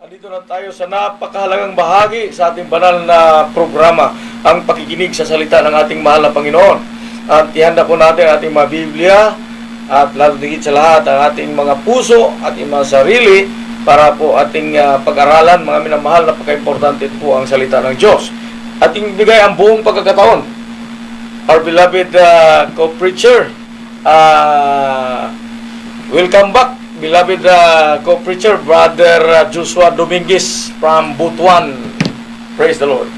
Andito na tayo sa napakahalagang bahagi sa ating banal na programa, ang pakikinig sa salita ng ating mahal na Panginoon. At ihanda po natin ang ating mga Biblia at lalo higit sa lahat ang ating mga puso at mga sarili para po ating pag-aralan, mga minamahal, napaka-importante po ang salita ng Diyos. Ating bigay ang buong pagkakataon. Our beloved co-preacher, welcome back, beloved co-preacher, Brother Joshua Dominguez from Butuan. Praise the Lord.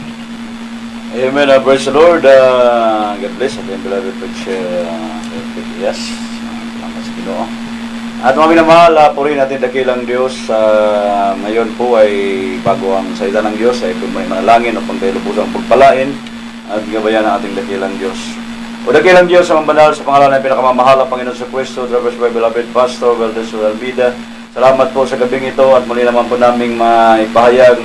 Amen. Praise the Lord. God bless ating beloved preacher. Yes. Salamat sa Ginoo. At mga minamahal, purihin natin dakilang Diyos. Ngayon po ay bago ang salita ng Diyos ay kung may manalangin o pangkailubusang pagpalain at gabayan ang ating dakilang Diyos. O dakilang Diyos sa banal sa pangalan ng pinakamamahal na Panginoon sa Kristo, traversed by beloved Pastor Valdez Almeida. Salamat po sa gabing ito at muli naman po naming maipahayag,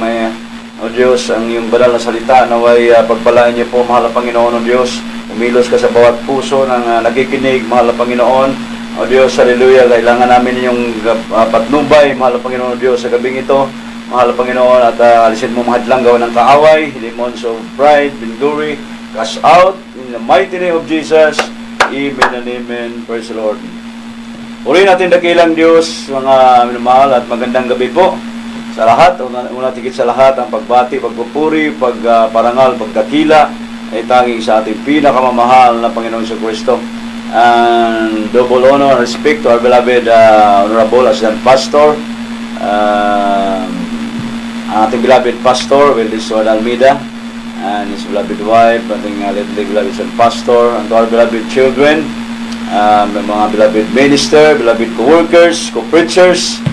o Diyos, ang iyong banal na salita naway pagpalain niyo po, mahal na Panginoon o Diyos. Umilos ka sa bawat puso ng nakikinig, mahal na Panginoon. O Diyos, hallelujah, kailangan namin yung patnubay, mahal na Panginoon o Diyos, sa gabing ito, mahal na Panginoon, at alisin mo mahadlang gawa ng kaaway, demons of pride, vainglory, cast out, in the mighty name of Jesus. Amen and amen. Praise the Lord. Uri natin dakilang Diyos, mga minamahal, at magandang gabi po sa lahat. Una tigit sa lahat, ang pagbati, pagpupuri, pagparangal, pagkakila ay tanging sa ating pinakamamahal na Panginoon sa Kristo. And double honor and respect to our beloved Honorable Assistant Pastor, ating beloved Pastor Valdez Almeida, and his beloved wife, ating beloved son Pastor, and to our beloved children, mga beloved minister, beloved co-workers, co-preachers,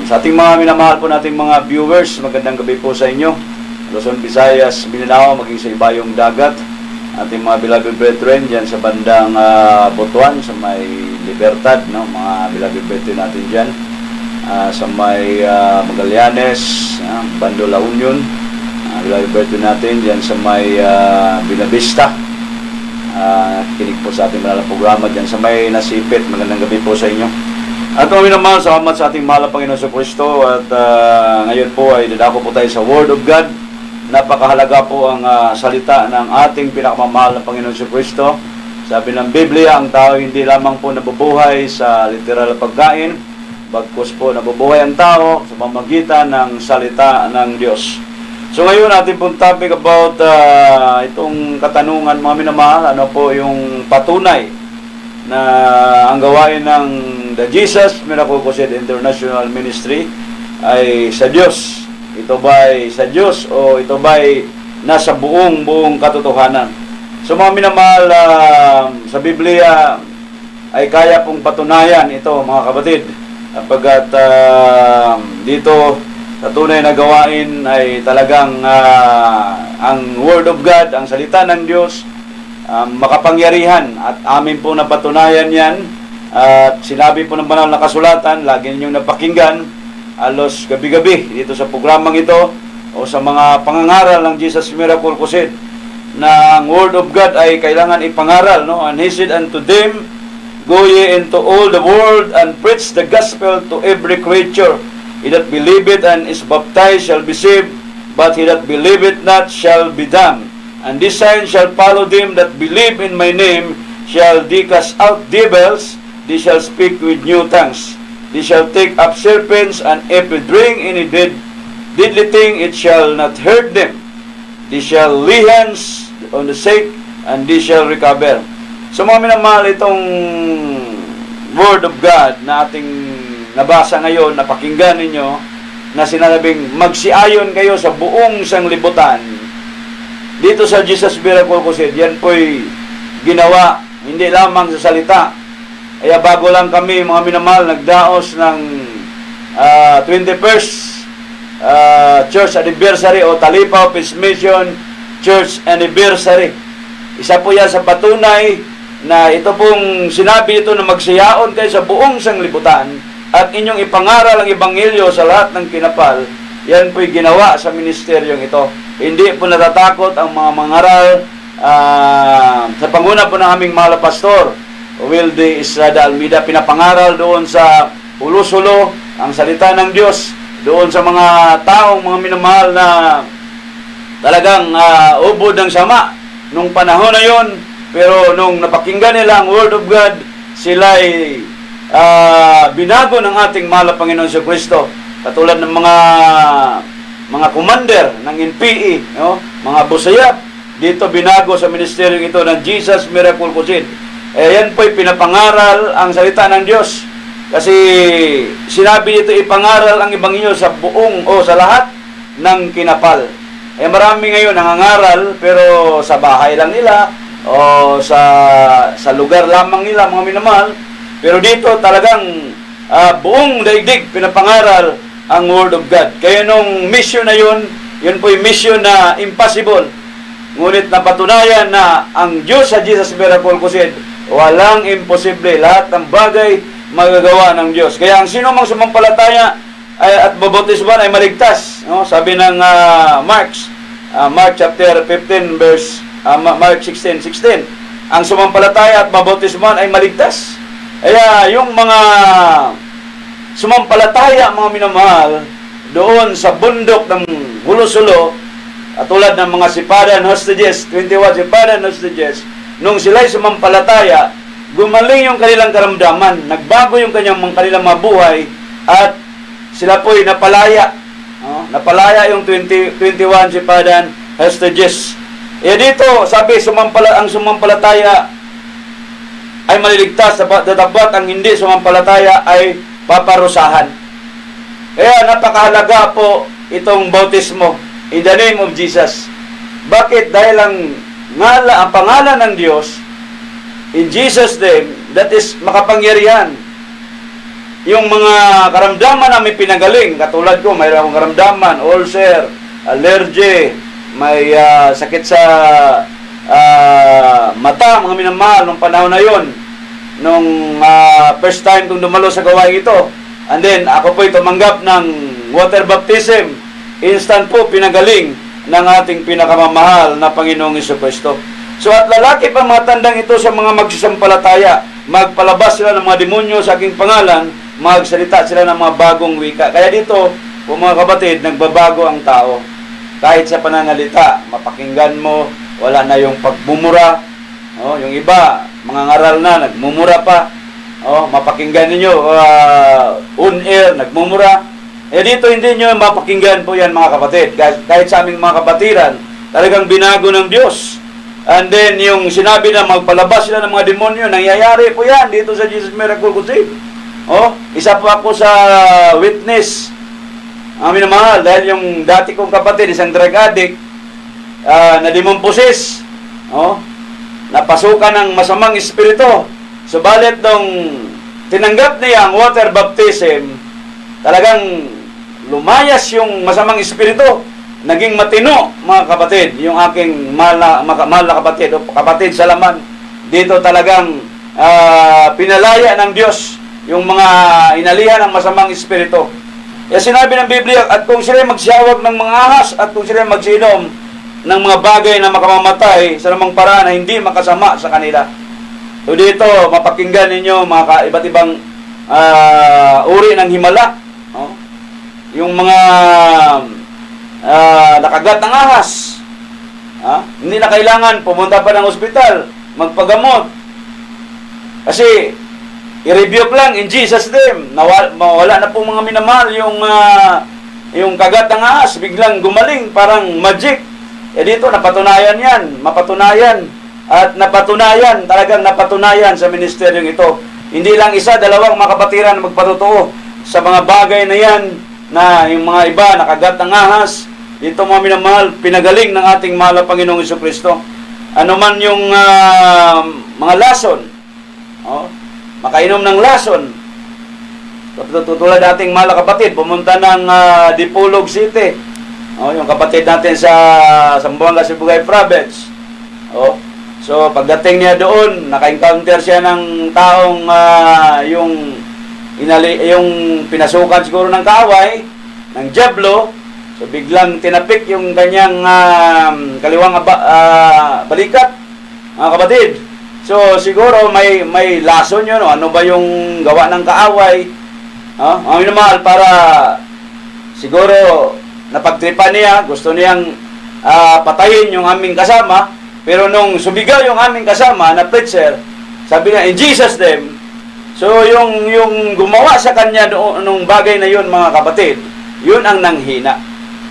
sa ating mga minamahal po nating mga viewers, magandang gabi po sa inyo. Luzon, Visayas, Mindanao, maging sa ibayong dagat, ating mga beloved brethren dyan sa bandang Butuan, sa may Libertad, no? Mga beloved brethren natin dyan, sa may Magallanes, Bando La Union, beloved brethren natin dyan sa may Binavista. Kinig po sa ating malalang programa dyan sa may Nasipit. Magandang gabi po sa inyo. At kami naman, salamat sa ating mahal na Panginoon sa Kristo. At ngayon po ay dadako po tayo sa Word of God. Napakahalaga po ang salita ng ating pinakamamahal na Panginoon sa Kristo. Sabi ng Biblia, ang tao hindi lamang po nabubuhay sa literal na pagkain, bagkus po nabubuhay ang tao sa pamamagitan ng salita ng Diyos. So ngayon ating pong topic about itong katanungan, mga minamahal, ano po yung patunay na ang gawain ng The Jesus Miracle Crusade International Ministry ay sa Diyos. Ito ba'y sa Diyos o ito ba'y nasa buong katotohanan? So mga minamahal, sa Biblia ay kaya pong patunayan ito, mga kapatid, kapagkat dito sa tunay na gawain ay talagang ang Word of God, ang salita ng Diyos, makapangyarihan, at amin po napatunayan yan. At sinabi po ng banal na kasulatan, lagi ninyong napakinggan halos gabi-gabi dito sa programang ito o sa mga pangangaral ng Jesus Miracle Crusade na ang Word of God ay kailangan ipangaral, no? And he said unto them, go ye into all the world and preach the gospel to every creature. He that believeth and is baptized shall be saved, but he that believeth not shall be damned. And this sign shall follow them that believe in my name, shall they cast out devils, they shall speak with new tongues, they shall take up serpents, and if they drink any deadly thing, it shall not hurt them. They shall lay hands on the sick, and they shall recover. So mga minamahal, itong Word of God na ating nabasa ngayon, napakinggan ninyo, na sinasabing magsiayon kayo sa buong sanglibutan. Dito sa Jesus Miracle Crusade, yan po'y ginawa, hindi lamang sa salita. Kaya bago lang kami, mga minamahal, nagdaos ng 21st Church Anniversary o Talipa of His Mission Church Anniversary. Isa po yan sa patunay na ito pong sinabi ito na magsiyaon kayo sa buong sanglibutan at inyong ipangaral ang Ebanghelyo sa lahat ng kinapal. Yan po'y ginawa sa ministeryong ito. Hindi po natatakot ang mga mangaral sa panguna po ng aming mahal na pastor, Wilde Estrada Almeida. Pinapangaral doon sa Ulo-Sulo ang salita ng Diyos. doon sa mga taong mga minamahal na talagang ubod ng sama nung panahon na yon. Pero nung napakinggan nila ang Word of God, sila'y binago ng ating mahal na Panginoon si Kristo. Katulad ng mga commander ng NPE, no? Mga busayap, dito binago sa ministeryo ito ng Jesus Miracle Crusade. Yan po'y pinapangaral ang salita ng Diyos. Kasi sinabi dito ipangaral ang Ebanghelyo sa buong o sa lahat ng kinapal. Marami ngayon nangangaral pero sa bahay lang nila o sa lugar lamang nila, mga minamahal. Pero dito talagang buong daigdig pinapangaral ang Word of God. Kaya nung mission na yun po'y mission na impossible. Ngunit napatunayan na ang Diyos sa Jesus Miracle Crusade, walang imposible. Lahat ng bagay magagawa ng Diyos. Kaya ang sino mang sumampalataya at babautismuhan ay maligtas. No? Sabi ng Mark chapter 15 verse Mark 16:16. Ang sumampalataya at babautismuhan ay maligtas. Kaya yung mga sumampalataya, mga minamahal, doon sa bundok ng Hulo-Sulo, at tulad ng mga sipadan hostages, 21 sipadan hostages, nung sila'y sumampalataya, gumaling yung kanilang karamdaman, nagbago yung kanilang mga buhay, at sila po'y napalaya. Napalaya yung 21 sipadan hostages. Dito, sabi, ang sumampalataya ay maliligtas, tatapat ang hindi sumampalataya ay paparusahan. Kaya napakahalaga po itong bautismo in the name of Jesus. Bakit? Dahil ang pangalan ng Diyos, in Jesus' name, that is makapangyarihan. Yung mga karamdaman na may pinagaling, katulad ko, mayroon akong karamdaman, ulcer, allergy, may sakit sa mata, mga minamahal, nung panahon na yon, nung first time kong dumalo sa gawain ito. And then, ako po'y tumanggap ng water baptism. Instant po, pinagaling ng ating pinakamamahal na Panginoong Jesucristo. So, at lalaki pa mga tandang ito sa mga magsisampalataya, magpalabas sila ng mga demonyo sa aking pangalan, magsalita sila ng mga bagong wika. Kaya dito, po mga kapatid, nagbabago ang tao. Kahit sa pananalita, mapakinggan mo, wala na yung pagmumura. Yung iba, mga ngaral na, nagmumura pa. Mapakinggan ninyo, on-air, nagmumura. Dito hindi nyo mapakinggan po yan, mga kapatid. Kahit sa aming mga kapatiran, talagang binago ng Diyos. And then, yung sinabi na magpalabas sila ng mga demonyo, nangyayari po yan dito sa Jesus Miracle Crusade. Isa po ako sa witness, amin na mahal, dahil yung dati kong kapatid, isang drug addict, na demon possess, napasukan ng masamang espiritu. Subalit nung tinanggap niya ang water baptism, talagang lumayas yung masamang espiritu. Naging matino, mga kapatid, yung aking mahal na kapatid, o kapatid sa laman. Dito talagang pinalaya ng Diyos yung mga inalihan ng masamang espiritu. Kaya sinabi ng Biblia, at kung sila magsiyawag ng mga ahas, at kung sila magsinom ng mga bagay na makamamatay sa namang paraan na hindi makasama sa kanila. So dito, mapakinggan ninyo mga iba't ibang uri ng himala. Yung mga nakagat ng ahas. Hindi na kailangan pumunta pa ng ospital, magpagamot. Kasi i-rebuke lang in Jesus' name. Mawala na po mga minamahal yung kagat ng ahas, biglang gumaling, parang magic. Dito, napatunayan yan. Mapatunayan. At napatunayan, talagang napatunayan sa ministeryong ito. Hindi lang isa, dalawang mga kapatiran magpatotoo sa mga bagay na yan, na yung mga iba nakagat ng ahas. Dito mga minamahal, pinagaling ng ating mahal na Panginoong Jesucristo. Ano man yung mga lason, makainom ng lason. Tutulad ating mahal na kapatid, pumunta ng Dipolog City. Yung kapatid natin sa Zamboanga, Sibugay Province. So, pagdating niya doon, naka-encounter siya ng taong yung pinasukan siguro ng kaaway, ng diablo. So, biglang tinapik yung kanyang kaliwang balikat, mga kapatid. So, siguro may lason yun. Ano ba yung gawa ng kaaway? Ang minamahal para siguro napagtripan niya, gusto niyang patayin yung aming kasama, pero nung sumigaw yung aming kasama na preacher, sabi niya, in Jesus' name. So yung gumawa sa kanya nung bagay na yun, mga kapatid, yun ang nanghina.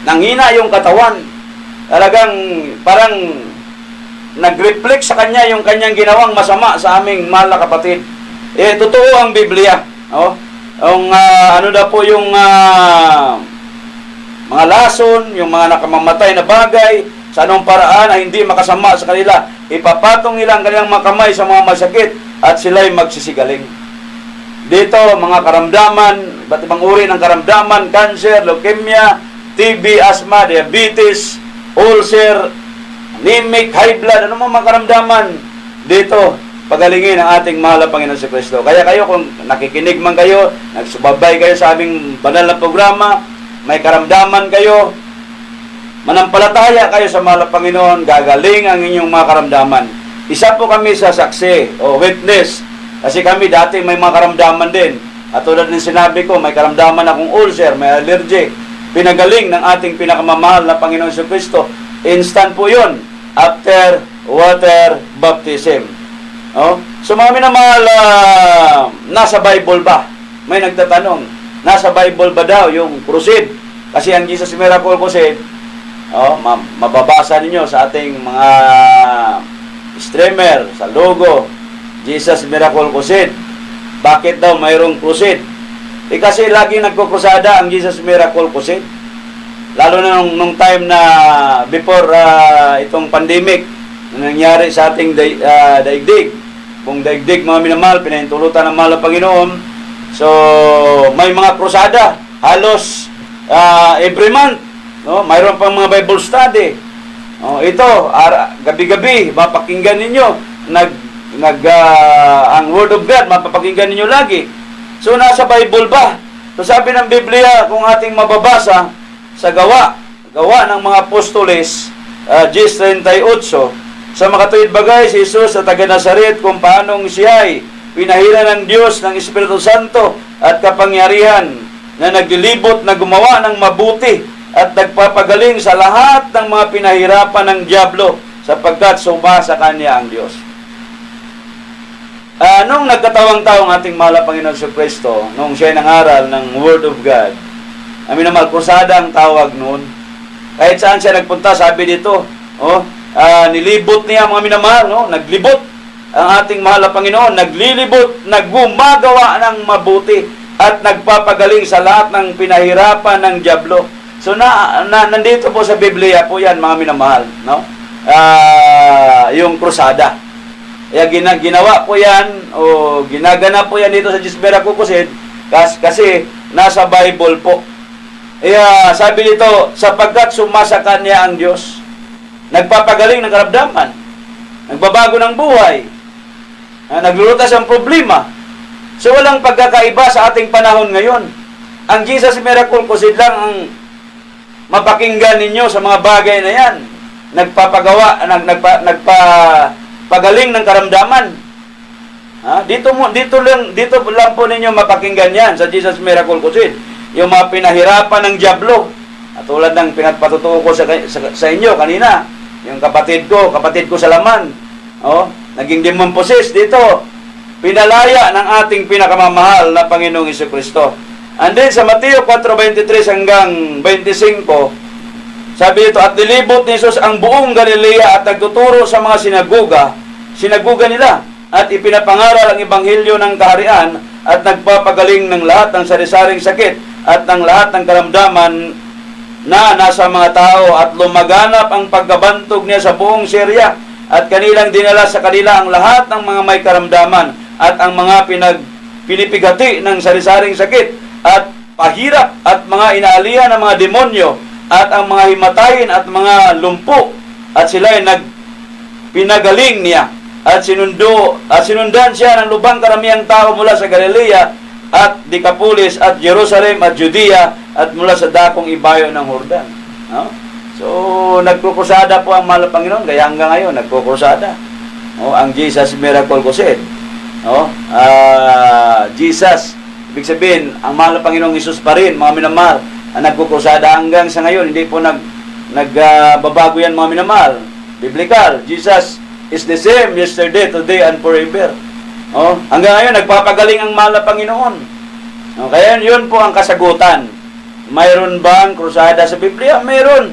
Nanghina yung katawan. Talagang parang nag-reflect sa kanya yung kanyang ginawang masama sa aming mahal na kapatid. Totoo ang Biblia. Oh? Ano daw po yung mga lason, yung mga nakamamatay na bagay, sa anong paraan ay hindi makasama sa kanila. Ipapatong nila ang kanilang mga kamay sa mga masakit at sila'y magsisigaling. Dito, mga karamdaman, iba't ibang uri ng karamdaman, cancer, leukemia, TB, asthma, diabetes, ulcer, anemic, high blood, ano mga karamdaman, dito, pagalingin ang ating mahal na Panginoon si Kristo. Kaya kayo, kung nakikinig man kayo, nagsubabay kayo sa aming banal na programa, may karamdaman kayo, manampalataya kayo sa mahal na Panginoon, gagaling ang inyong mga karamdaman. Isa po kami sa saksi o witness, kasi kami dati may mga karamdaman din. At tulad ng sinabi ko, may karamdaman akong ulcer, may allergic. Pinagaling ng ating pinakamamahal na Panginoon si Kristo. Instant po yun, after water baptism. So mga minamahal, nasa Bible ba? May nagtatanong, nasa Bible ba daw yung crusade? Kasi ang Jesus Miracle Crusade, mababasa ninyo sa ating mga streamer, sa logo, Jesus Miracle Crusade. Bakit daw mayroong crusade? Kasi lagi nagkukrusada ang Jesus Miracle Crusade. Lalo na nung time na before itong pandemic na nangyari sa ating daigdig. Kung daigdig, mga minamahal, pinahintulutan ng mahal na Panginoon. So, may mga krusada. Halos every month. No? Mayroon pang mga Bible study. Ito, gabi-gabi, mapakinggan ninyo. Ang Word of God, mapapakinggan ninyo lagi. So, nasa Bible ba? So, sabi ng Biblia, kung ating mababasa sa gawa ng mga apostoles, 10:38, sa makatuwid bagay si Jesus sa taga Nazaret kung paanong siya'y pinahira ng Diyos ng Espiritu Santo at kapangyarihan na naglilibot na gumawa ng mabuti at nagpapagaling sa lahat ng mga pinahirapan ng dyablo sapagkat suma sa kanya ang Diyos. Nung nagkatawang-tao ang ating mahal na Panginoon si Kristo, nung siya nangaral ng Word of God, amin naman, krusada ang tawag noon. Kahit saan siya nagpunta, sabi dito, nilibot niya mga minamahal, naglibot ang ating mahal na Panginoon, naglilibot, naggumagawa ng mabuti, at nagpapagaling sa lahat ng pinahirapan ng dyablo. So, nandito po sa Biblia po yan, mga minamahal, yung krusada. Kaya ginawa po yan, o ginaganap po yan dito sa Jesus Miracle Crusade, kasi nasa Bible po. Kaya sabi dito, sapagkat sumasa kanya ang Diyos, nagpapagaling ng karamdaman, nagbabago ng buhay, naglulutas ang problema. So walang pagkakaiba sa ating panahon ngayon. Ang Jesus Miracle Crusade lang ang mapakinggan ninyo sa mga bagay na yan. Nagpapagawa, nagpapagaling ng karamdaman. Dito lang po ninyo mapakinggan yan sa Jesus Miracle Crusade. Yung mga pinahirapan ng dyablo. At tulad ng pinagpatutuo ko sa inyo kanina, yung kapatid ko sa laman, naging demon possessed dito. Pinalaya ng ating pinakamamahal na Panginoong Jesucristo. And then sa Mateo 4:23 hanggang 25, sabi dito, at nilibot ni Jesus ang buong Galilea at nagtuturo sa mga sinaguga nila, at ipinapangaral ang ebanghelyo ng kaharian at nagpapagaling ng lahat ng sari-saring sakit at ng lahat ng karamdaman na nasa mga tao, at lumaganap ang paggabantog niya sa buong Syria, at kanilang dinala sa kanila ang lahat ng mga may karamdaman at ang mga pinipigati ng sari-saring sakit at pahirap at mga inaalihan ng mga demonyo at ang mga himatayin at mga lumpo, at sila'y pinagaling niya at sinundan siya ng lubang karamihang tao mula sa Galilea at Decapolis at Jerusalem at Judea at mula sa dakong ibayo ng Jordan. So, nagkukrusada po ang mahal na Panginoon, kaya hanggang ngayon, nagkukrusada. Ang Jesus Miracle Crusade. Jesus, ibig sabihin, ang mahal na Panginoong Jesus pa rin, mga minamahal. nagkukrusada hanggang sa ngayon. Hindi po nagbabago yan, mga minamahal. Biblical. Jesus is the same yesterday, today, and forever. Hanggang ngayon, nagpapagaling ang mahal na Panginoon. Kaya yun po ang kasagutan. Mayroon bang krusada sa Biblia? Mayroon.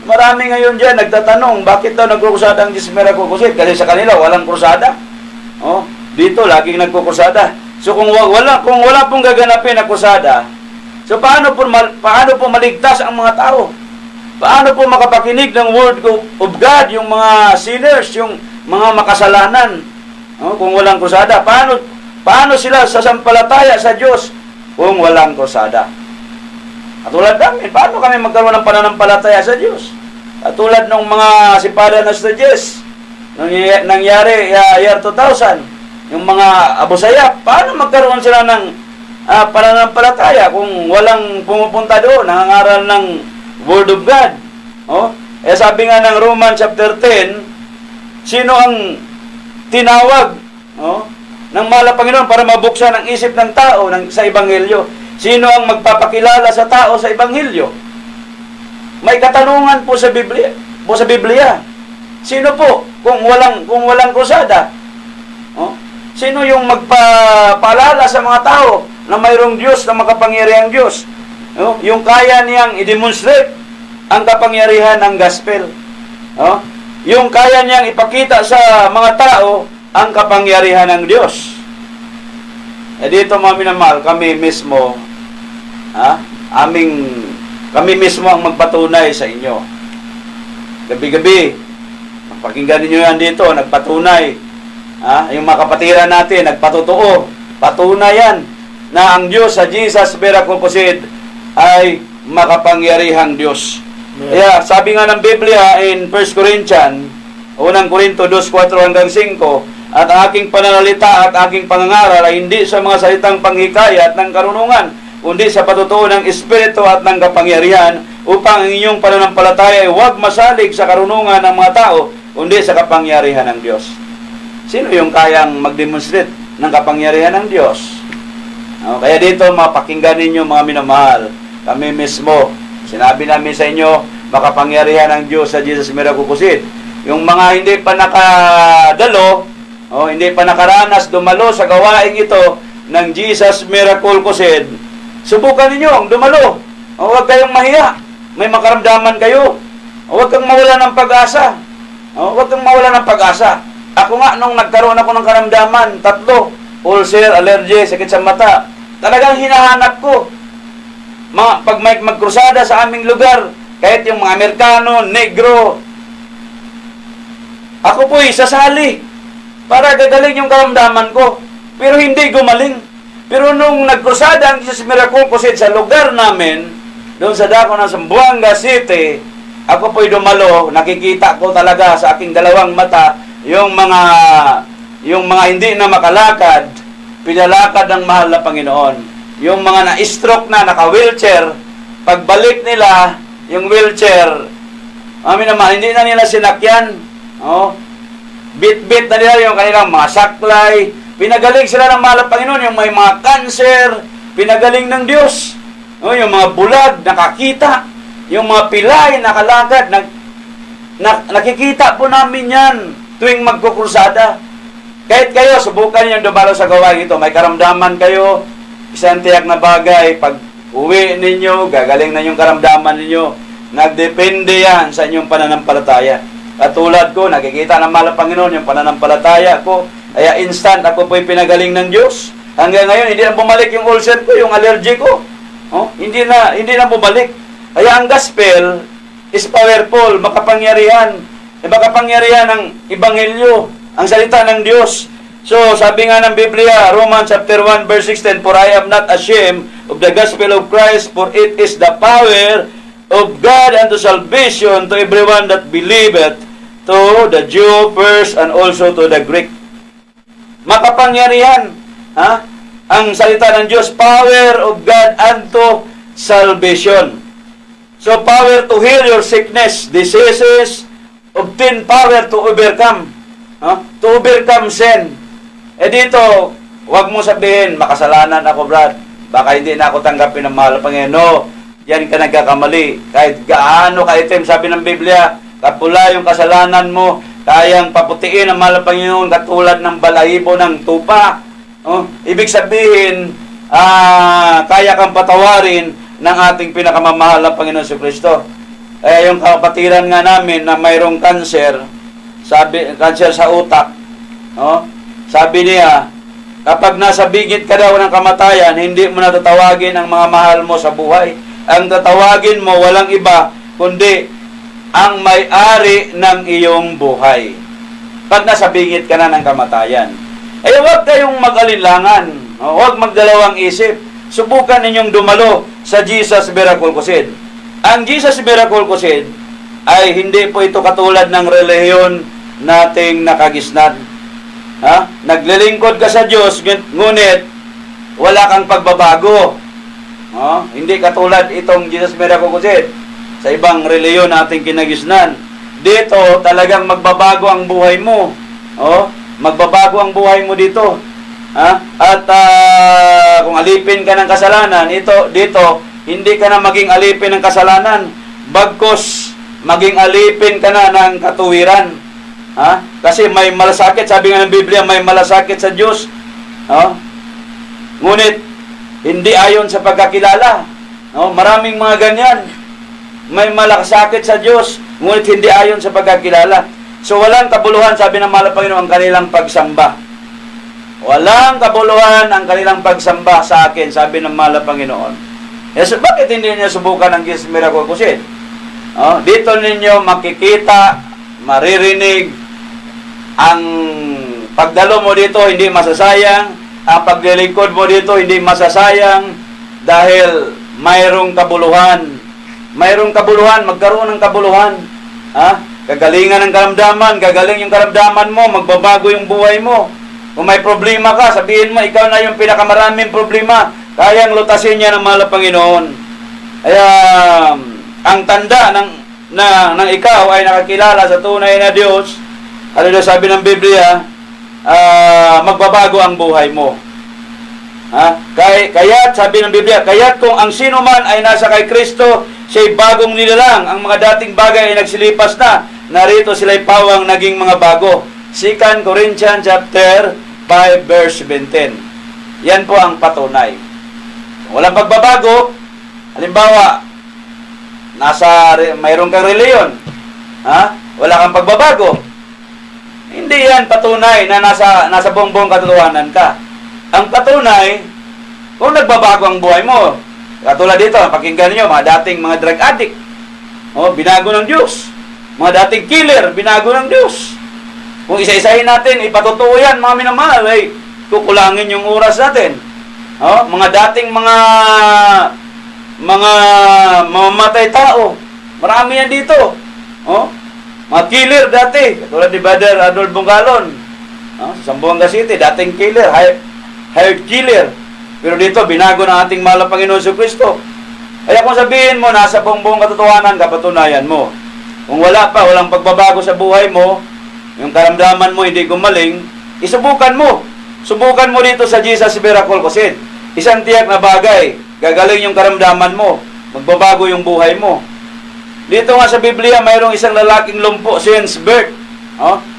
Marami ngayon dyan nagtatanong, bakit daw nagkukrusada ang Jesus Miracle Crusade? Kasi sa kanila, walang krusada. Dito, laging nagkukrusada. So kung wala pong gaganapin na krusada, so paano po maligtas ang mga tao? Paano po makapakinig ng Word of God, yung mga sinners, yung mga makasalanan? Kung walang krusada, paano sila sasampalataya sa Diyos kung walang krusada? Katulad namin, paano kami magkaroon ng pananampalataya sa Diyos? Katulad ng mga Sipada na Stages, nangyari year 2000, yung mga Abu Sayyaf, paano magkaroon sila ng pananampalataya kung walang pumupunta doon, nangangaral ng Word of God? Sabi nga ng Romans chapter 10, sino ang tinawag ng mahal na Panginoon para mabuksan ang isip ng tao sa Ebanghelyo? Sino ang magpapakilala sa tao sa Ebanghelyo? May katanungan po sa Biblia. Sino po kung walang krusada? Sino yung magpapaalala sa mga tao na mayroong Diyos na makapangyarihang Diyos? Yung kaya niyang i-demonstrate ang kapangyarihan ng gospel. Yung kaya niyang ipakita sa mga tao ang kapangyarihan ng Diyos. Dito, mga minamahal, kami mismo ang magpatunay sa inyo. Gabi-gabi, pakinggan ninyo yan dito, nagpatunay. Yung mga kapatiran natin, nagpatotoo. Patunay yan na ang Diyos sa Jesus Miracle Crusade ay makapangyarihang Diyos. Kaya, sabi nga ng Biblia in 1 Corinthians, unang Korinto 2:4-5, at aking pananalita at aking pangangaral ay hindi sa mga salitang panghikayat ng karunungan, kundi sa patutuo ng Espiritu at ng kapangyarihan, upang ang inyong pananampalataya ay huwag masalig sa karunungan ng mga tao, kundi sa kapangyarihan ng Diyos. Sino yung kayang mag-demonstrate ng kapangyarihan ng Diyos? Kaya dito, mapakinggan ninyo, mga minamahal, kami mismo, sinabi namin sa inyo, makapangyarihan ng Diyos sa Jesus Miracle Crusade. Yung mga hindi pa nakadalo, hindi pa nakaranas dumalo sa gawain ito ng Jesus Miracle Crusade, subukan ninyo ang dumalo. Huwag kayong mahiya. May makaramdaman kayo. Huwag kang mawala ng pag-asa. Huwag kang mawala ng pag-asa. Ako nga, nung nagkaroon ako ng karamdaman, 3, ulcer, allergy, sakit sa mata, talagang hinahanap ko. Pag may magkrusada sa aming lugar, kahit yung mga Amerikano, Negro, ako po'y sasali para gagaling yung karamdaman ko. Pero hindi gumaling. Pero nung nagkrusada ang Jesus Miracle Crusade sa lugar namin, doon sa dako ng Zamboanga City, ako po'y dumalo, nakikita ko talaga sa aking dalawang mata yung mga hindi na makalakad, pinalakad ng mahal na Panginoon. Yung mga na-stroke na, naka-wheelchair, pagbalik nila, yung wheelchair, hindi na nila sinakyan. Bit-bit na nila yung kanilang mga saklay. Pinagaling sila ng mahal na Panginoon. Yung may mga cancer, pinagaling ng Diyos. Yung mga bulag, nakakita. Yung mga pilay, nakalakad. Nakikita po namin yan tuwing magkukrusada. Kahit kayo, subukan nyo dumalo sa gawain ito. May karamdaman kayo, isang tiyak na bagay. Pag uwi ninyo, gagaling na yung karamdaman ninyo. Nagdepende yan sa inyong pananampalataya. Katulad ko, nakikita ng mahal na Panginoon yung pananampalataya ko. Kaya instant, ako po'y pinagaling ng Diyos. Hanggang ngayon, hindi na bumalik yung ulcer ko, yung allergy ko. Hindi na bumalik. Kaya ang gospel is powerful, makapangyarihan. Makapangyarihan ng Ebanghelyo, ang salita ng Diyos. So, sabi nga ng Biblia, Romans chapter 1, verse 16, "For I am not ashamed of the gospel of Christ, for it is the power of God unto salvation to everyone that believeth, to the Jew first and also to the Greek." Makapangyarihan, ang salita ng Diyos, power of God unto salvation. So, power to heal your sickness, diseases, obtain power to overcome, to overcome sin. Dito, huwag mo sabihin, makasalanan ako, Brad. Baka hindi na ako tanggapin ng mahal na Panginoon. No. yan ka nagkakamali. Kahit gaano kaitim, sabi ng Biblia, kapula yung kasalanan mo, kayang paputiin ang mahal na Panginoon katulad ng balahibo ng tupa. Ibig sabihin, kaya kang patawarin ng ating pinakamamahal na Panginoon si Kristo. Yung kapatiran nga namin na mayroong cancer sa utak, sabi niya, kapag nasa bigit ka daw ng kamatayan, hindi mo natatawagin ang mga mahal mo sa buhay. Ang tatawagin mo, walang iba, kundi ang may-ari ng iyong buhay. Pag nasa bigit ka na ng kamatayan. Huwag kayong mag-alinlangan. Huwag magdalawang isip. Subukan ninyong dumalo sa Jesus Miracle Crusade. Ang Jesus Miracle Crusade ay hindi po ito katulad ng relihiyon nating nakagisnan. Naglilingkod ka sa Diyos, ngunit wala kang pagbabago. Hindi katulad itong Jesus Miracle Crusade sa ibang relihiyon nating kinagisnan. Dito, talagang magbabago ang buhay mo. Magbabago ang buhay mo dito. At kung alipin ka ng kasalanan, dito, hindi ka na maging alipin ng kasalanan. Bagkus, maging alipin ka na ng katuwiran. Kasi may malasakit, sabi nga ng Biblia, may malasakit sa Diyos. Ngunit, hindi ayon sa pagkakilala. Maraming mga ganyan. May malasakit sa Diyos, ngunit hindi ayon sa pagkakilala. So, walang kabuluhan, sabi ng mahal na Panginoon, ang kanilang pagsamba. Walang kabuluhan ang kanilang pagsamba sa akin, sabi ng mahal na Panginoon. So, bakit hindi niya subukan ang Jesus Miracle Crusade? Dito ninyo makikita, maririnig, ang pagdalo mo dito hindi masasayang, ang paglilingkod mo dito hindi masasayang, dahil mayroong kabuluhan. Mayroong kabuluhan, magkaroon ng kabuluhan. Kagalingan ng karamdaman, gagaling yung karamdaman mo, magbabago yung buhay mo. Kung may problema ka, sabihin mo, ikaw na yung pinakamaraming problema. Kayang lutasin niya ng mahal na Panginoon. Kaya, ang tanda ng ikaw ay nakakilala sa tunay na Diyos, ano na sabi ng Biblia, magbabago ang buhay mo. Kaya sabi ng Biblia, kaya't kung ang sino man ay nasa kay Kristo, siya'y bagong nilalang. Ang mga dating bagay ay nagsilipas na. Narito sila'y pawang naging mga bago. 2 Corinthians chapter 5 verse 17. Yan po ang patunay. Walang pagbabago. Halimbawa, mayroon kang reliyon. Wala kang pagbabago. Hindi yan patunay na nasa buong katotohanan ka. Ang patunay, kung nagbabago ang buhay mo, katulad dito, pakinggan niyo, mga dating mga drug addict, binago ng Diyos. Mga dating killer, binago ng Diyos. Kung isa-isahin natin, ipatotoo yan, mga minamahal, kukulangin yung oras natin. Mga dating mga mamamatay tao, marami yan dito. Mga killer dati, katulad ni Brother Adolfo Bonggalon, sa Zamboanga City, dating killer, hired killer. Pero dito, binago ng ating mahal na Panginoon si Kristo. Kaya kung sabihin mo, nasa buong katotohanan, kapatunayan mo. Kung walang pagbabago sa buhay mo, yung karamdaman mo hindi gumaling, isubukan mo. Subukan mo dito sa Jesus Miracle Crusade. Isang tiyak na bagay, gagaling yung karamdaman mo, magbabago yung buhay mo. Dito nga sa Biblia, mayroong isang lalaking lumpo since birth.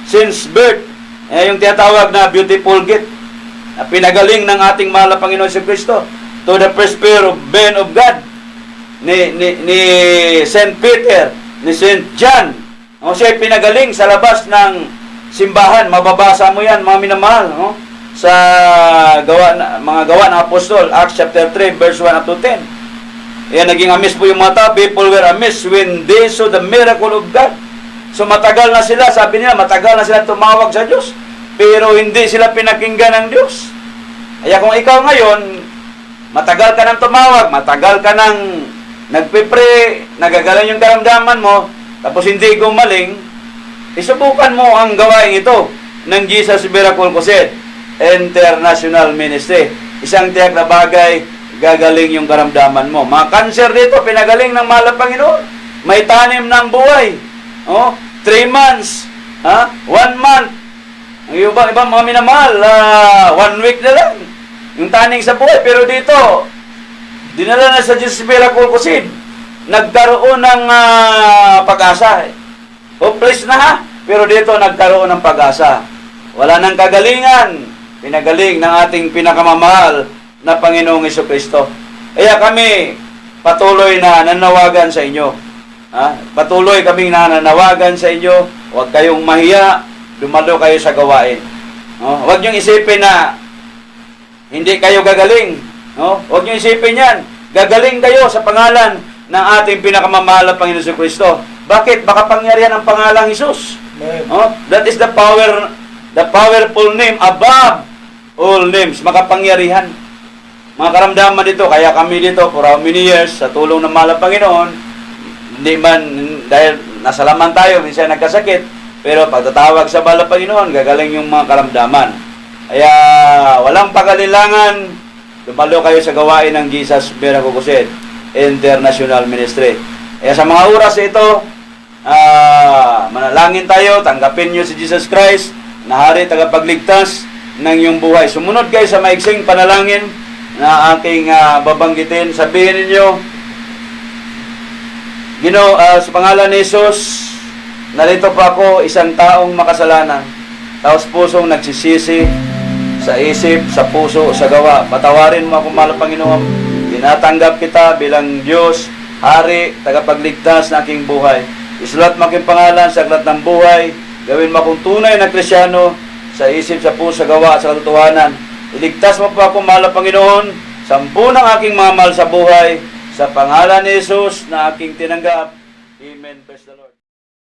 Since birth. Yung tinatawag na beautiful gift. Na pinagaling ng ating mahal na Panginoon si Kristo to the first pair of men of God. Ni St. Peter, ni St. John. Siya pinagaling sa labas ng simbahan. Mababasa mo yan, mga minamahal. Sa mga gawa ng Apostol, Acts chapter 3, verse 1 up to 10. Naging amis po yung mga tao. People were amazed when they saw the miracle of God. So matagal na sila, sabi nila, matagal na sila tumawag sa Diyos. Pero hindi sila pinakinggan ng Diyos. Kaya kung ikaw ngayon, matagal ka nang tumawag, matagal ka nang nagpipre, nagagaling yung karamdaman mo, tapos hindi gumaling, isubukan mo ang gawain ito ng Jesus Miracle Crusade International Ministry. Isang tiyak na bagay, gagaling yung karamdaman mo. Mga cancer dito, pinagaling ng mahal na Panginoon. May tanim ng buhay. 3 months, 1 month. Ang ibang mga minamahal, 1 week na lang yung taning sa buhay. Pero dito, dinala na sa Jesus Miracle Crusade. nagkaroon ng pag-asa. Hopeless na ha, pero dito nagkaroon ng pag-asa. Wala nang kagalingan, pinagaling ng ating pinakamamahal na Panginoong Jesucristo. Kaya kami patuloy na nanawagan sa inyo. Patuloy kaming nananawagan sa inyo, huwag kayong mahiya, dumalo kayo sa gawain. Huwag niyong isipin na hindi kayo gagaling. Huwag niyong isipin yan. Gagaling kayo sa pangalan ng ating pinakamamahal na Panginoon Jesucristo. Bakit? Makapangyarihan ang pangalang Jesus. That is the powerful name above all names. Makapangyarihan. Mga karamdaman dito, kaya kami dito for how many years, sa tulong ng mahal na Panginoon, hindi man, dahil nasalaman tayo, minsan nagkasakit, pero pagtatawag sa mahal na Panginoon, gagaling yung mga karamdaman. Kaya walang pagalilangan, dumalo kayo sa gawain ng Jesus Miracle Crusade International Ministry. Kaya sa mga oras ito, manalangin tayo, tanggapin nyo si Jesus Christ, na hari tagapagligtas ng iyong buhay. Sumunod kayo sa maiksing panalangin na aking babanggitin. Sabihin ninyo, sa pangalan ni Jesus, narito pa ako, isang taong makasalanan, taos pusong nagsisisi sa isip, sa puso, sa gawa. Patawarin mo ako, mahal na Panginoon. Tinatanggap kita bilang Diyos, hari, tagapagligtas na aking buhay. Isulat mo aking pangalan sa aklat ng buhay. Gawin mo akong tunay na Kristyano sa isip, sa puso, sa gawa, sa katotohanan. Iligtas mo pa ako, mahal na Panginoon, sampu ng aking mga mahal sa buhay, sa pangalan ni Jesus na aking tinanggap. Amen. Praise the Lord.